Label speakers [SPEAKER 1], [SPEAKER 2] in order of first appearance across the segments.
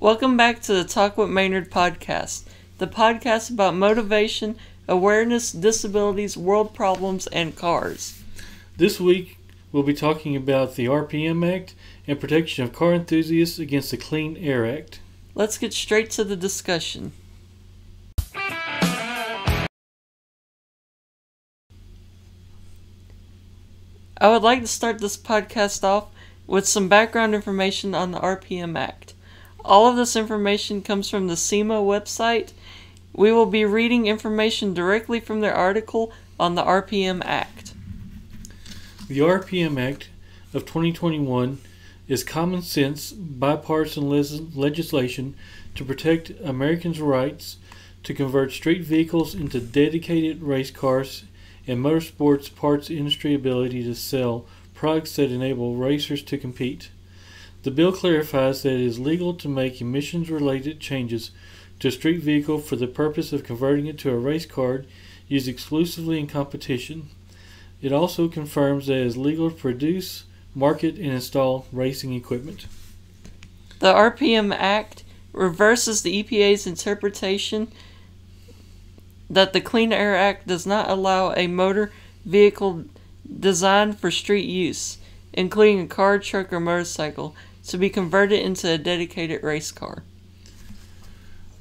[SPEAKER 1] Welcome back to the Talk With Maynard Podcast, the podcast about motivation, awareness, disabilities, world problems, and cars.
[SPEAKER 2] This week, we'll be talking about the RPM Act and protection of car enthusiasts against the Clean Air Act.
[SPEAKER 1] Let's get straight to the discussion. I would like to start this podcast off with some background information on the RPM Act. All of this information comes from the SEMA website. We will be reading information directly from their article on the RPM Act.
[SPEAKER 2] The RPM Act of 2021 is common sense, bipartisan legislation to protect Americans' rights to convert street vehicles into dedicated race cars and motorsports parts industry ability to sell products that enable racers to compete. The bill clarifies that it is legal to make emissions-related changes to a street vehicle for the purpose of converting it to a race car used exclusively in competition. It also confirms that it is legal to produce, market, and install racing equipment.
[SPEAKER 1] The RPM Act reverses the EPA's interpretation that the Clean Air Act does not allow a motor vehicle designed for street use, including a car, truck, or motorcycle, to be converted into a dedicated race car.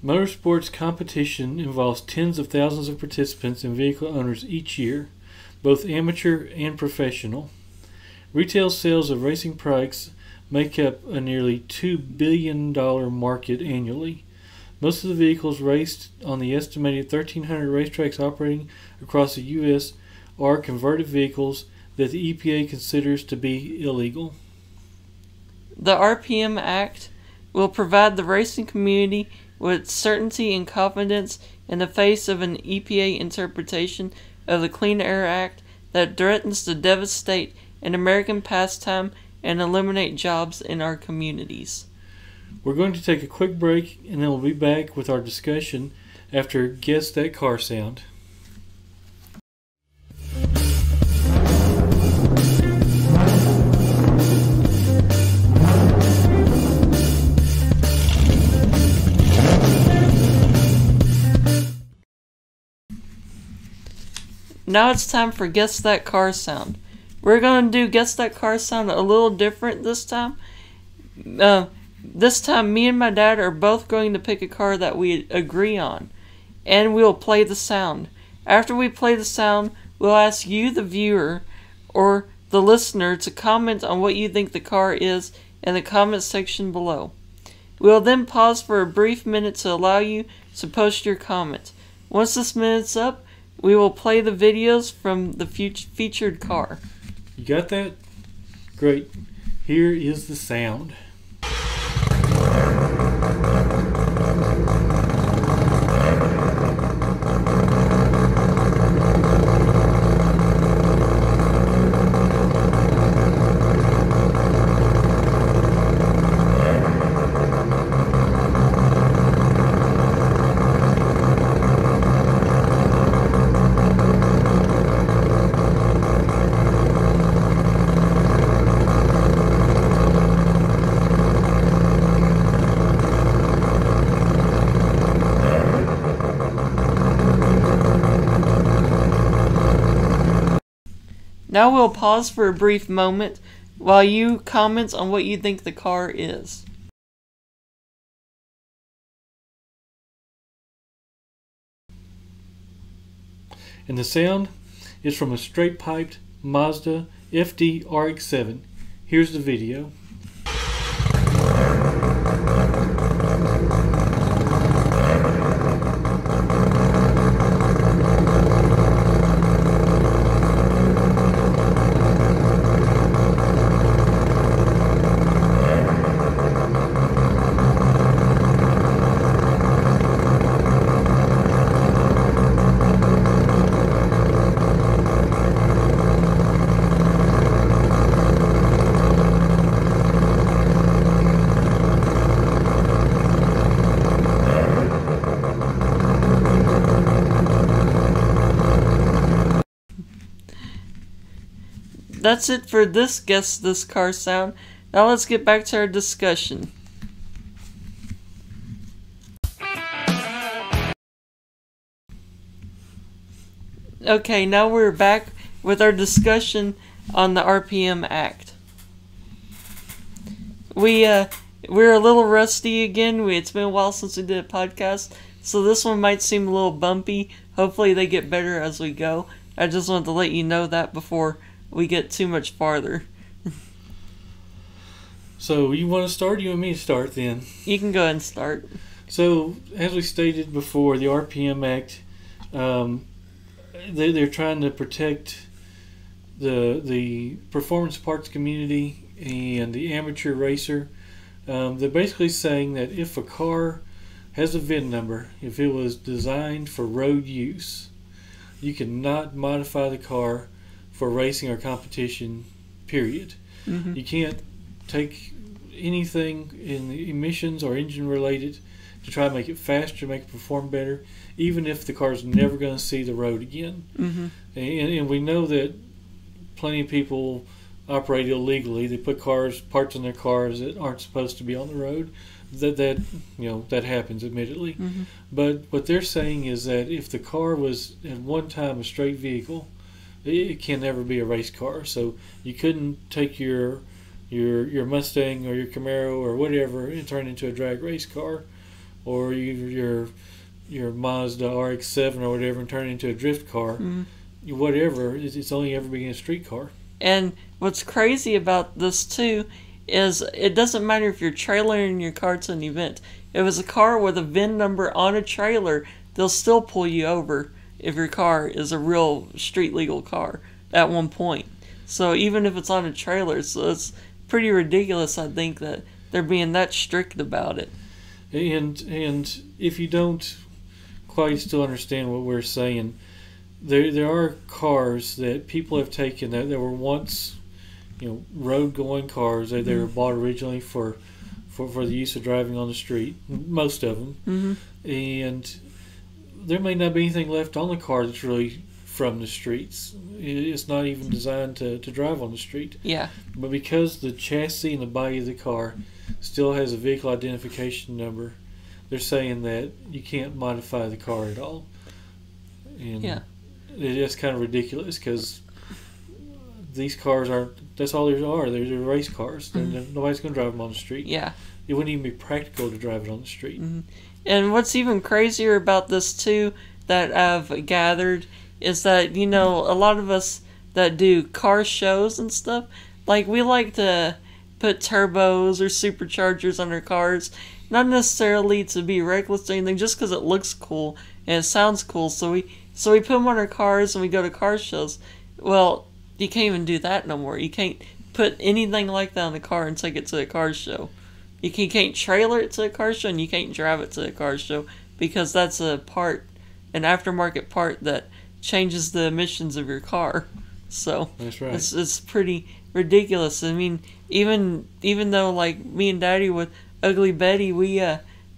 [SPEAKER 2] Motorsports competition involves tens of thousands of participants and vehicle owners each year, both amateur and professional. Retail sales of racing products make up a nearly $2 billion market annually. Most of the vehicles raced on the estimated 1,300 racetracks operating across the U.S. are converted vehicles that the EPA considers to be illegal.
[SPEAKER 1] The RPM Act will provide the racing community with certainty and confidence in the face of an EPA interpretation of the Clean Air Act that threatens to devastate an American pastime and eliminate jobs in our communities.
[SPEAKER 2] We're going to take a quick break and then we'll be back with our discussion after Guess That Car Sound.
[SPEAKER 1] Now it's time for Guess That Car Sound. We're going to do Guess That Car Sound a little different this time. This time me and my dad are both going to pick a car that we agree on, and we'll play the sound. After we play the sound, we'll ask you, the viewer, or the listener, to comment on what you think the car is in the comment section below. We'll then pause for a brief minute to allow you to post your comment. Once this minute's up, we will play the videos from the featured car.
[SPEAKER 2] You got that? Great. Here is the sound.
[SPEAKER 1] Now we'll pause for a brief moment while you comment on what you think the car is.
[SPEAKER 2] And the sound is from a straight-piped Mazda FD RX-7. Here's the video.
[SPEAKER 1] That's it for this Guess This Car Sound. Now let's get back to our discussion. Okay, now we're back with our discussion on the RPM Act. We're a little rusty again. It's been a while since we did a podcast, so this one might seem a little bumpy. Hopefully they get better as we go. I just wanted to let you know that before we get too much farther.
[SPEAKER 2] So you want to start? Or you want me to start then?
[SPEAKER 1] You can go ahead and start.
[SPEAKER 2] So as we stated before, the RPM Act, they're trying to protect the performance parts community and the amateur racer. They're basically saying that if a car has a VIN number, if it was designed for road use, you cannot modify the car for racing or competition, period.
[SPEAKER 1] Mm-hmm.
[SPEAKER 2] You can't take anything in the emissions or engine related to try to make it faster, make it perform better, even if the car's never going to see the road again.
[SPEAKER 1] Mm-hmm.
[SPEAKER 2] And we know that plenty of people operate illegally. They put parts on their cars that aren't supposed to be on the road. That happens, admittedly.
[SPEAKER 1] Mm-hmm.
[SPEAKER 2] But what they're saying is that if the car was at one time a straight vehicle, it can never be a race car. So you couldn't take your Mustang or your Camaro or whatever and turn it into a drag race car, or your Mazda RX-7 or whatever and turn it into a drift car.
[SPEAKER 1] Mm-hmm.
[SPEAKER 2] Whatever, it's only ever being a street car.
[SPEAKER 1] And what's crazy about this too is it doesn't matter if you're trailering your car to an event. If it's a car with a VIN number on a trailer, they'll still pull you over if your car is a real street legal car at one point. So even if it's on a trailer, so it's pretty ridiculous, I think, that they're being that strict about it.
[SPEAKER 2] And if you don't quite still understand what we're saying, there are cars that people have taken that were once, road going cars. They were bought originally for the use of driving on the street, most of them.
[SPEAKER 1] Mm-hmm.
[SPEAKER 2] And there may not be anything left on the car that's really from the streets. It's not even designed to drive on the street.
[SPEAKER 1] Yeah.
[SPEAKER 2] But because the chassis and the body of the car still has a vehicle identification number, they're saying that you can't modify the car at all. And
[SPEAKER 1] yeah.
[SPEAKER 2] It's kind of ridiculous because these cars that's all there are. They're race cars.
[SPEAKER 1] Mm-hmm.
[SPEAKER 2] Nobody's going to drive them on the street.
[SPEAKER 1] Yeah.
[SPEAKER 2] It wouldn't even be practical to drive it on the street.
[SPEAKER 1] Mm-hmm. And what's even crazier about this too that I've gathered is that, a lot of us that do car shows and stuff, like we like to put turbos or superchargers on our cars, not necessarily to be reckless or anything, just because it looks cool and it sounds cool. So we put them on our cars and we go to car shows. Well, you can't even do that no more. You can't put anything like that on the car and take it to a car show. You can't trailer it to a car show and you can't drive it to a car show because that's an aftermarket part that changes the emissions of your car. So
[SPEAKER 2] that's right.
[SPEAKER 1] It's pretty ridiculous. I mean, even though like me and Daddy with Ugly Betty, we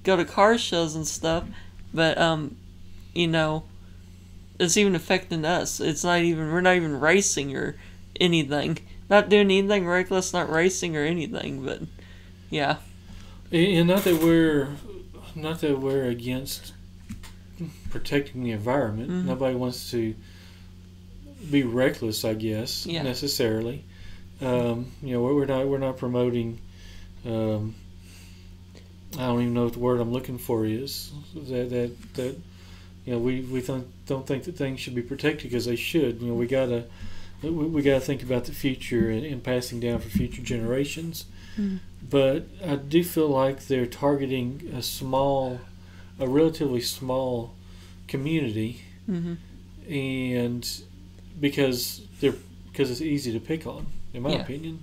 [SPEAKER 1] go to car shows and stuff, but it's even affecting us. We're not even racing or anything. Not doing anything reckless, not racing or anything, but yeah.
[SPEAKER 2] And not that we're against protecting the environment.
[SPEAKER 1] Mm-hmm.
[SPEAKER 2] Nobody wants to be reckless, I guess, necessarily. We're not promoting. I don't even know what the word I'm looking for is. That we don't think that things should be protected because they should. We gotta think about the future and passing down for future generations.
[SPEAKER 1] Mm-hmm.
[SPEAKER 2] But I do feel like they're targeting a relatively small community,
[SPEAKER 1] mm-hmm.
[SPEAKER 2] and because it's easy to pick on, in my opinion.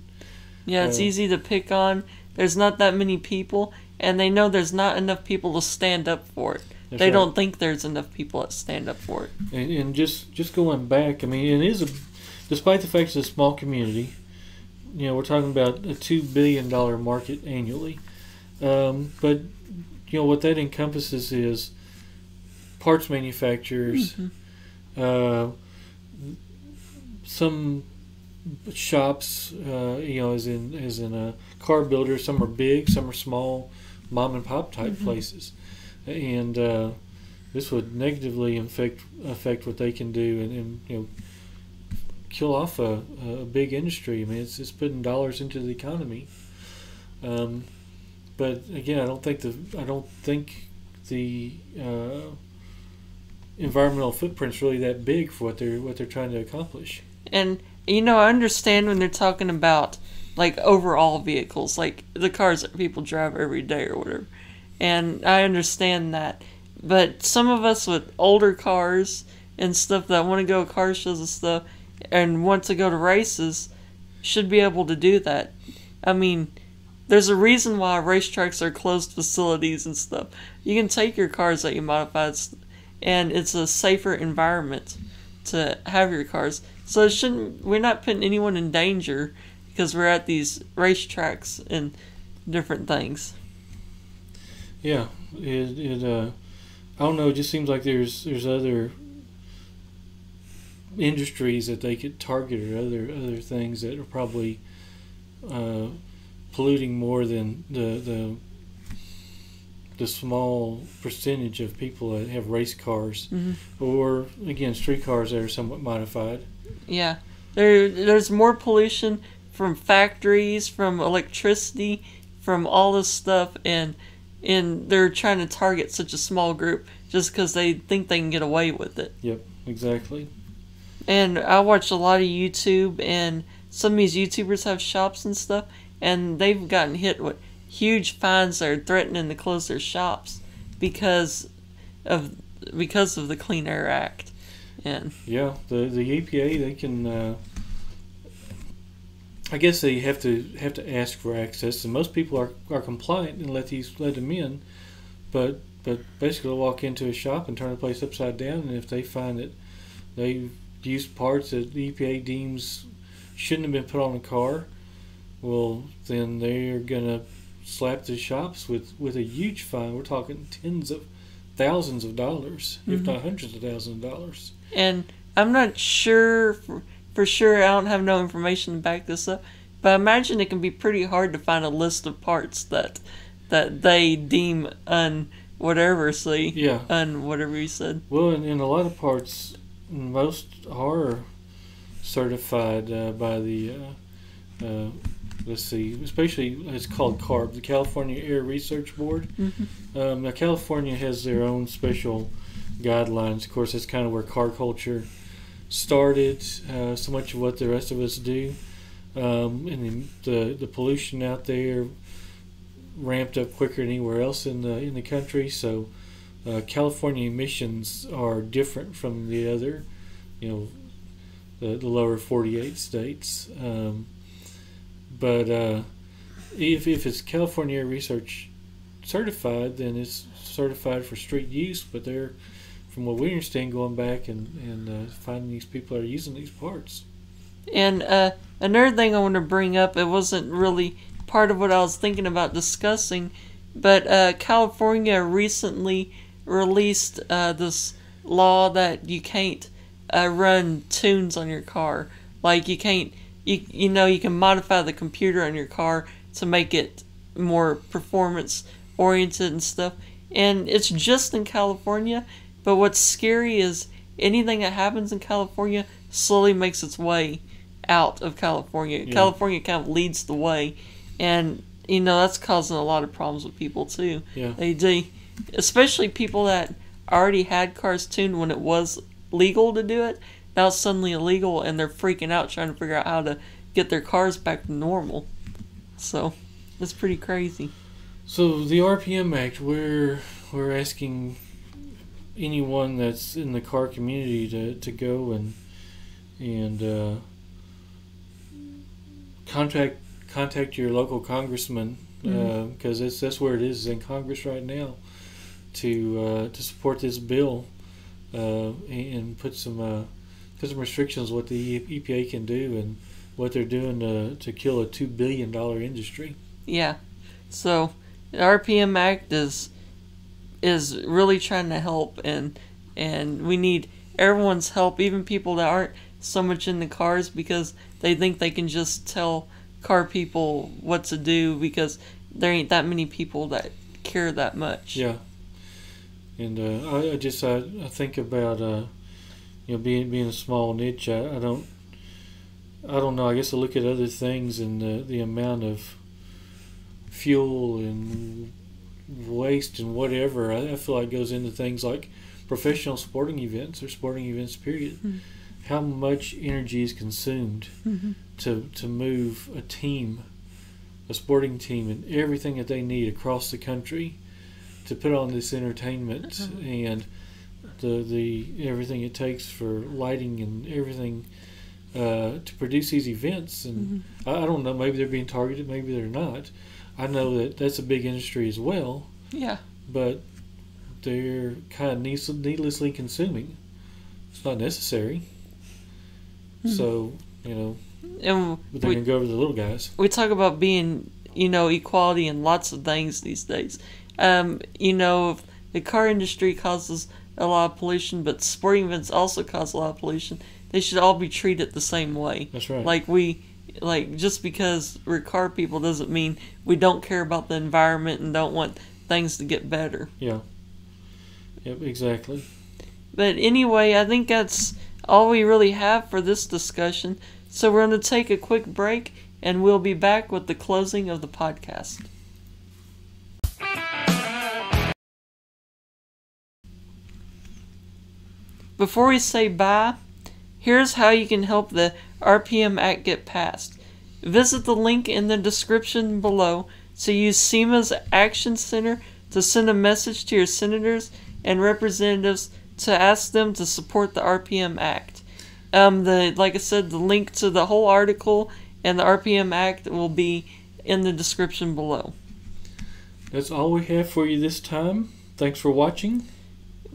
[SPEAKER 1] Yeah, it's easy to pick on. There's not that many people, and they know there's not enough people to stand up for it. They
[SPEAKER 2] right.
[SPEAKER 1] don't think there's enough people that stand up for it.
[SPEAKER 2] And just going back, I mean, despite the fact it's a small community, we're talking about a $2 billion market annually. But what that encompasses is parts manufacturers,
[SPEAKER 1] mm-hmm.
[SPEAKER 2] Some shops, as in a car builder. Some are big, some are small, mom and pop type
[SPEAKER 1] mm-hmm.
[SPEAKER 2] places, and this would negatively affect what they can do, and kill off a big industry. I mean, it's putting dollars into the economy. But again, I don't think the environmental footprint's really that big for what they're trying to accomplish.
[SPEAKER 1] And I understand when they're talking about like overall vehicles, like the cars that people drive every day or whatever. And I understand that. But some of us with older cars and stuff that want to go to car shows and stuff and want to go to races should be able to do that. I mean, there's a reason why racetracks are closed facilities and stuff. You can take your cars that you modified, and it's a safer environment to have your cars. So we're not putting anyone in danger because we're at these racetracks and different things.
[SPEAKER 2] Yeah, I don't know. It just seems like there's other industries that they could target, or other things that are probably polluting more than the small percentage of people that have race cars, or again street cars that are somewhat modified.
[SPEAKER 1] Yeah, there's more pollution from factories, from electricity, from all this stuff, and they're trying to target such a small group just because they think they can get away with it.
[SPEAKER 2] Yep, exactly.
[SPEAKER 1] And I watch a lot of YouTube, and some of these YouTubers have shops and stuff, and they've gotten hit with huge fines that are threatening to close their shops because of the Clean Air Act. And
[SPEAKER 2] yeah, the EPA, they can. I guess they have to ask for access, and most people are compliant and let them in, but basically they'll walk into a shop and turn the place upside down, and if they find that they've used parts that the EPA deems shouldn't have been put on a car, well, then they are gonna slap the shops with a huge fine. We're talking tens of thousands of dollars, if not hundreds of thousands of dollars.
[SPEAKER 1] And I'm not sure for sure. I don't have no information to back this up, but I imagine it can be pretty hard to find a list of parts that they deem whatever you said.
[SPEAKER 2] Well, in a lot of parts, most are certified by the let's see, especially it's called CARB, the California Air Research Board. Now California has their own special guidelines. Of course, that's kind of where car culture started. So much of what the rest of us do, and the pollution out there ramped up quicker than anywhere else in the country. So California emissions are different from the other, the lower 48 states. But if it's California Air Research certified, then it's certified for street use. But they're, from what we understand, going back and finding these people that are using these parts.
[SPEAKER 1] And another thing I want to bring up, it wasn't really part of what I was thinking about discussing, but California recently released this law that you can't run tunes on your car. Like you can't, you can modify the computer on your car to make it more performance oriented and stuff. And it's just in California, but what's scary is anything that happens in California slowly makes its way out of California. Yeah. California kind of leads the way, and that's causing a lot of problems with people too.
[SPEAKER 2] Yeah.
[SPEAKER 1] They do, especially people that already had cars tuned when it was legal to do it. Now it's suddenly illegal, and they're freaking out trying to figure out how to get their cars back to normal. So it's pretty crazy.
[SPEAKER 2] So the RPM Act, we're asking anyone that's in the car community to go and contact your local congressman, because that's where it is in Congress right now, to support this bill and put some restrictions on what the EPA can do and what they're doing to kill a $2 billion industry.
[SPEAKER 1] Yeah. So the RPM Act is really trying to help, and we need everyone's help, even people that aren't so much in the cars, because they think they can just tell car people what to do because there ain't that many people that care that much.
[SPEAKER 2] Yeah. And I think about being a small niche. I don't know. I guess I look at other things and the amount of fuel and waste and whatever I feel like goes into things like professional sporting events or sporting events period.
[SPEAKER 1] Mm-hmm.
[SPEAKER 2] How much energy is consumed
[SPEAKER 1] Mm-hmm.
[SPEAKER 2] to move a sporting team and everything that they need across the country to put on this entertainment and the everything it takes for lighting and everything to produce these events. And I don't know, maybe they're being targeted, maybe they're not. I know that that's a big industry as well.
[SPEAKER 1] Yeah.
[SPEAKER 2] But they're kind of needlessly consuming. It's not necessary. So,
[SPEAKER 1] and
[SPEAKER 2] but they're going to go over the little guys.
[SPEAKER 1] We talk about being, equality in lots of things these days. The car industry causes a lot of pollution, but sporting events also cause a lot of pollution. They should all be treated the same way.
[SPEAKER 2] That's right.
[SPEAKER 1] Just because we're car people doesn't mean we don't care about the environment and don't want things to get better.
[SPEAKER 2] Yeah. Yep, exactly.
[SPEAKER 1] But anyway, I think that's all we really have for this discussion. So we're going to take a quick break, and we'll be back with the closing of the podcast. Before we say bye, here's how you can help the RPM Act get passed. Visit the link in the description below to use SEMA's Action Center to send a message to your senators and representatives to ask them to support the RPM Act. Like I said, the link to the whole article and the RPM Act will be in the description below.
[SPEAKER 2] That's all we have for you this time. Thanks for watching.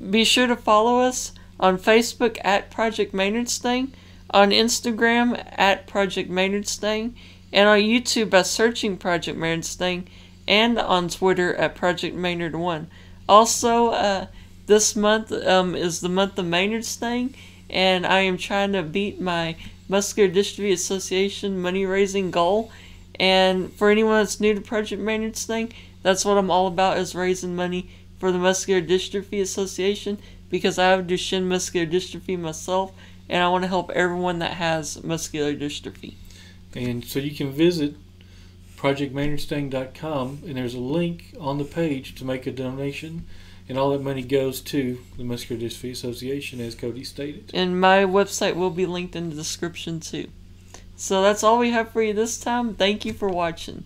[SPEAKER 1] Be sure to follow us on Facebook at Project Maynard's Thing, on Instagram at Project Maynard's Thing, and on YouTube by searching Project Maynard's Thing, and on Twitter at Project Maynard1. Also, this month is the month of Maynard's Thing, and I am trying to beat my Muscular Dystrophy Association money-raising goal. And for anyone that's new to Project Maynard's Thing, that's what I'm all about, is raising money for the Muscular Dystrophy Association, because I have Duchenne muscular dystrophy myself, and I want to help everyone that has muscular dystrophy.
[SPEAKER 2] And so you can visit projectmaynardsthing.com, and there's a link on the page to make a donation, and all that money goes to the Muscular Dystrophy Association, as Cody stated.
[SPEAKER 1] And my website will be linked in the description too. So that's all we have for you this time. Thank you for watching.